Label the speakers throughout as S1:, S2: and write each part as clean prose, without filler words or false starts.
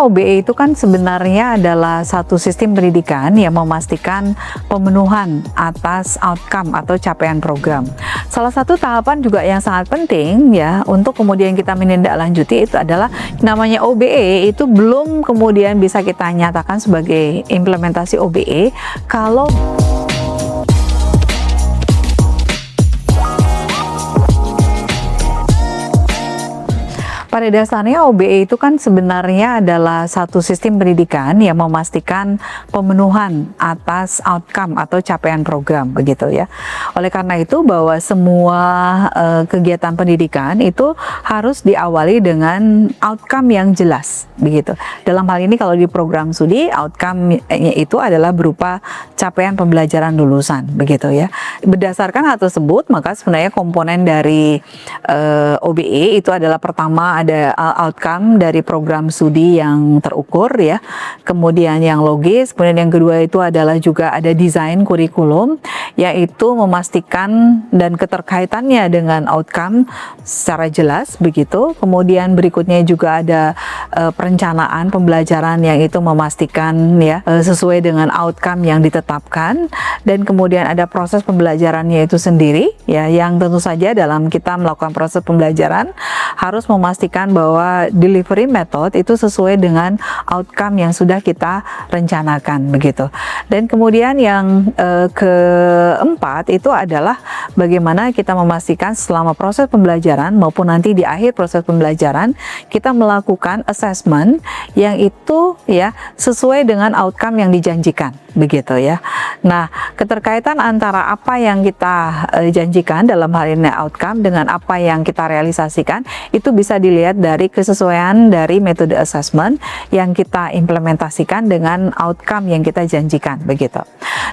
S1: OBE itu kan sebenarnya adalah satu sistem pendidikan yang memastikan pemenuhan atas outcome atau capaian program. Salah satu tahapan juga yang sangat penting ya untuk kemudian kita menindaklanjuti itu adalah namanya OBE itu belum kemudian bisa kita nyatakan sebagai implementasi OBE kalau pada dasarnya OBE itu kan sebenarnya adalah satu sistem pendidikan yang memastikan pemenuhan atas outcome atau capaian program begitu ya. Oleh karena itu bahwa semua kegiatan pendidikan itu harus diawali dengan outcome yang jelas begitu. Dalam hal ini kalau di program studi outcome-nya itu adalah berupa capaian pembelajaran lulusan begitu ya. Berdasarkan hal tersebut maka sebenarnya komponen dari OBE itu adalah pertama ada outcome dari program studi yang terukur ya, kemudian yang logis, kemudian yang kedua itu adalah juga ada desain kurikulum yaitu memastikan dan keterkaitannya dengan outcome secara jelas begitu. Kemudian berikutnya juga ada perencanaan pembelajaran yang itu memastikan ya sesuai dengan outcome yang ditetapkan, dan kemudian ada proses pembelajarannya itu sendiri ya, yang tentu saja dalam kita melakukan proses pembelajaran harus memastikan bahwa delivery method itu sesuai dengan outcome yang sudah kita rencanakan begitu. Dan kemudian yang keempat itu adalah bagaimana kita memastikan selama proses pembelajaran maupun nanti di akhir proses pembelajaran kita melakukan assessment yang itu ya sesuai dengan outcome yang dijanjikan begitu ya. Nah, keterkaitan antara apa yang kita janjikan dalam hal ini outcome dengan apa yang kita realisasikan itu bisa dilihat dari kesesuaian dari metode assessment yang kita implementasikan dengan outcome yang kita janjikan begitu.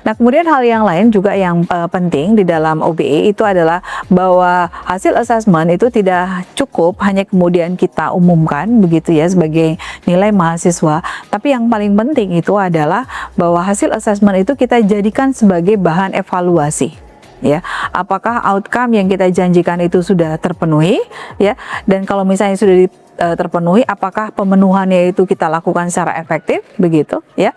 S1: Nah, kemudian hal yang lain juga yang penting di dalam OBE itu adalah bahwa hasil assessment itu tidak cukup hanya kemudian kita umumkan begitu ya sebagai nilai mahasiswa, tapi yang paling penting itu adalah bahwa hasil assessment itu kita jadikan sebagai bahan evaluasi ya, apakah outcome yang kita janjikan itu sudah terpenuhi ya, dan kalau misalnya sudah terpenuhi apakah pemenuhannya itu kita lakukan secara efektif begitu ya.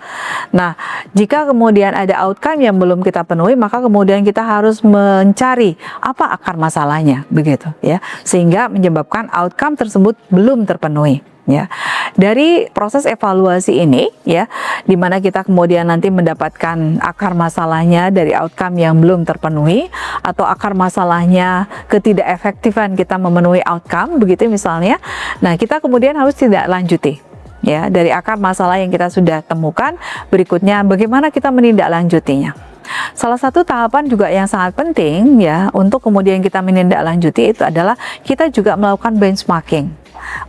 S1: Nah, jika kemudian ada outcome yang belum kita penuhi maka kemudian kita harus mencari apa akar masalahnya begitu ya, sehingga menyebabkan outcome tersebut belum terpenuhi ya. Dari proses evaluasi ini ya, dimana kita kemudian nanti mendapatkan akar masalahnya dari outcome yang belum terpenuhi atau akar masalahnya ketidakefektifan kita memenuhi outcome begitu misalnya. Nah, kita kemudian harus tidak lanjuti ya dari akar masalah yang kita sudah temukan. Berikutnya bagaimana kita menindaklanjutinya. Salah satu tahapan juga yang sangat penting ya untuk kemudian kita menindaklanjuti itu adalah kita juga melakukan benchmarking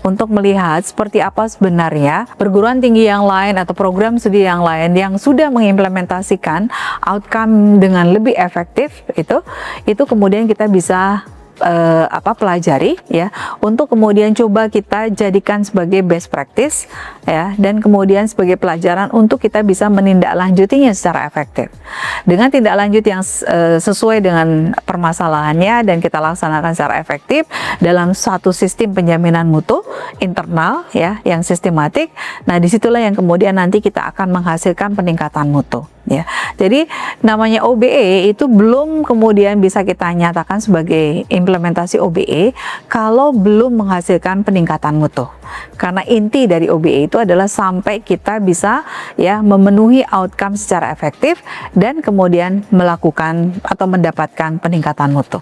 S1: untuk melihat seperti apa sebenarnya perguruan tinggi yang lain atau program studi yang lain yang sudah mengimplementasikan outcome dengan lebih efektif itu kemudian kita bisa pelajari ya, untuk kemudian coba kita jadikan sebagai best practice ya, dan kemudian sebagai pelajaran untuk kita bisa menindaklanjutinya secara efektif dengan tindak lanjut yang sesuai dengan permasalahannya dan kita laksanakan secara efektif dalam satu sistem penjaminan mutu internal ya yang sistematik. Nah, disitulah yang kemudian nanti kita akan menghasilkan peningkatan mutu ya. Jadi namanya OBE itu belum kemudian bisa kita nyatakan sebagai implementasi OBE kalau belum menghasilkan peningkatan mutu. Karena inti dari OBE itu adalah sampai kita bisa ya memenuhi outcome secara efektif dan kemudian melakukan atau mendapatkan peningkatan mutu.